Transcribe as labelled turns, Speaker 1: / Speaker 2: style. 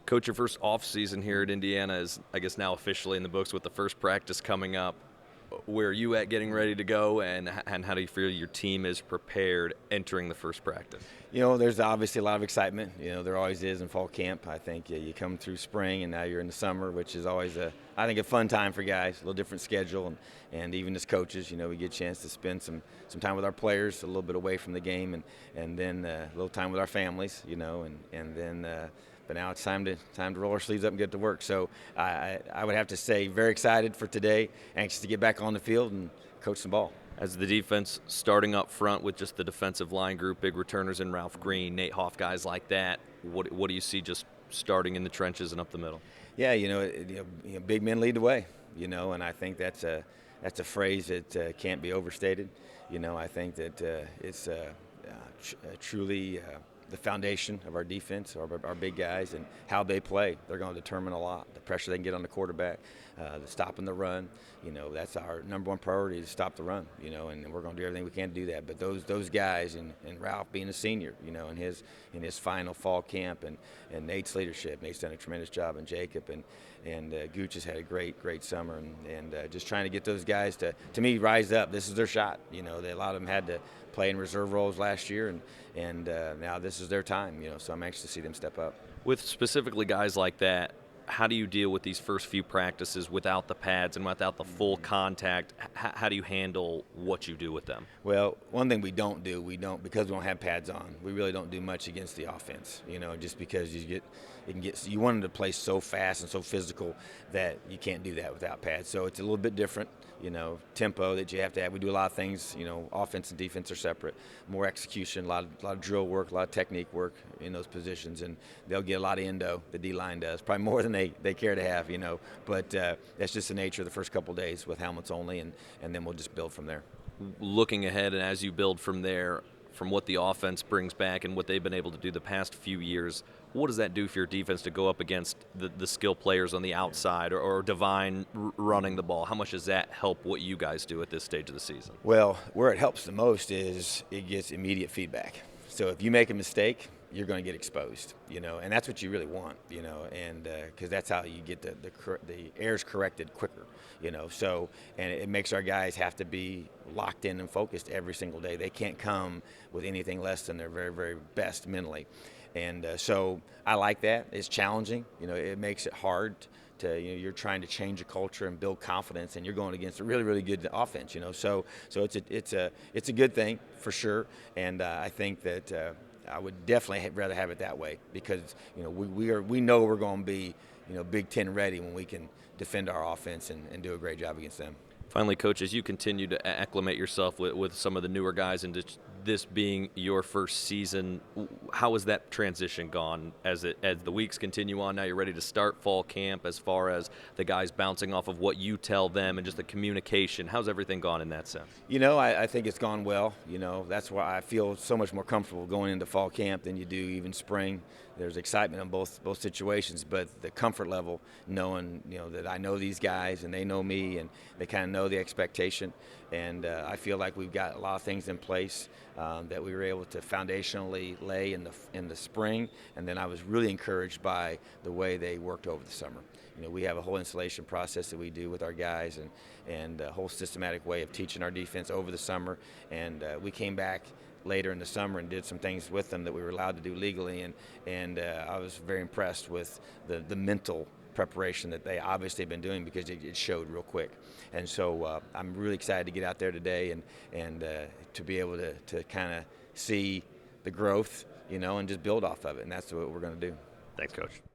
Speaker 1: Coach, your first off season here at Indiana is, I guess, now officially in the books with the first practice coming up. Where are you at getting ready to go, and how do you feel your team is prepared entering the first practice?
Speaker 2: There's obviously a lot of excitement. There always is in fall camp. I think you come through spring and now you're in the summer, which is always I think, a fun time for guys. A little different schedule, and even as coaches, we get a chance to spend some time with our players, a little bit away from the game, and then a little time with our families, and then. But now it's time to roll our sleeves up and get to work. So I would have to say, very excited for today, anxious to get back on the field and coach some ball.
Speaker 1: As the defense starting up front with just the defensive line group, big returners in Ralph Green, Nate Hoff, guys like that, what do you see just starting in the trenches and up the middle?
Speaker 2: Yeah, big men lead the way, and I think that's a phrase that can't be overstated. I think that it's truly the foundation of our defense, our big guys, and how they play. They're going to determine a lot. The pressure they can get on the quarterback, the stopping the run. That's our number one priority, to stop the run. And we're going to do everything we can to do that. But those guys, and Ralph being a senior, in his final fall camp, and Nate's leadership. Nate's done a tremendous job, and Jacob and Gooch has had a great summer, and just trying to get those guys to me, rise up. This is their shot. A lot of them had to play in reserve roles last year, and now this is their time. So I'm anxious to see them step up.
Speaker 1: With specifically guys like that, how do you deal with these first few practices without the pads and without the full contact? How do you handle what you do with them?
Speaker 2: Well, one thing we don't because we don't have pads on. We really don't do much against the offense. Just because you want them to play so fast and so physical that you can't do that without pads. So it's a little bit different. Tempo that you have to have. We do a lot of things. Offense and defense are separate. More execution, a lot of drill work, a lot of technique work in those positions, and they'll get a lot of endo. The D-line does, probably more than they care to have. But that's just the nature of the first couple of days with helmets only, and then we'll just build from there.
Speaker 1: Looking ahead, and as you build from there, from what the offense brings back and what they've been able to do the past few years, what does that do for your defense to go up against the skill players on the outside, or Divine running the ball? How much does that help what you guys do at this stage of the season?
Speaker 2: Well, where it helps the most is it gets immediate feedback. So if you make a mistake, you're going to get exposed, and that's what you really want, and because that's how you get the errors corrected quicker, So, and it makes our guys have to be locked in and focused every single day. They can't come with anything less than their very, very best mentally, and so I like that. It's challenging, it makes it hard. You're trying to change a culture and build confidence, and you're going against a really, really good offense, So it's a good thing for sure, and I think that. I would definitely rather have it that way, because we know we're going to be Big Ten ready when we can defend our offense and do a great job against them.
Speaker 1: Finally, Coach, as you continue to acclimate yourself with some of the newer guys, and this being your first season, how has that transition gone as the weeks continue on? Now you're ready to start fall camp, as far as the guys bouncing off of what you tell them and just the communication. How's everything gone in that sense?
Speaker 2: I think it's gone well. That's why I feel so much more comfortable going into fall camp than you do even spring. There's excitement in both situations, but the comfort level, knowing that I know these guys and they know me, and they kind of know the expectation, and I feel like we've got a lot of things in place that we were able to foundationally lay in the spring, and then I was really encouraged by the way they worked over the summer. We have a whole installation process that we do with our guys, and a whole systematic way of teaching our defense over the summer, and we came back later in the summer and did some things with them that we were allowed to do legally, and I was very impressed with the mental preparation that they obviously have been doing, because it showed real quick. And so I'm really excited to get out there today and to be able to kind of see the growth, and just build off of it, and that's what we're going to do.
Speaker 1: Thanks, Coach.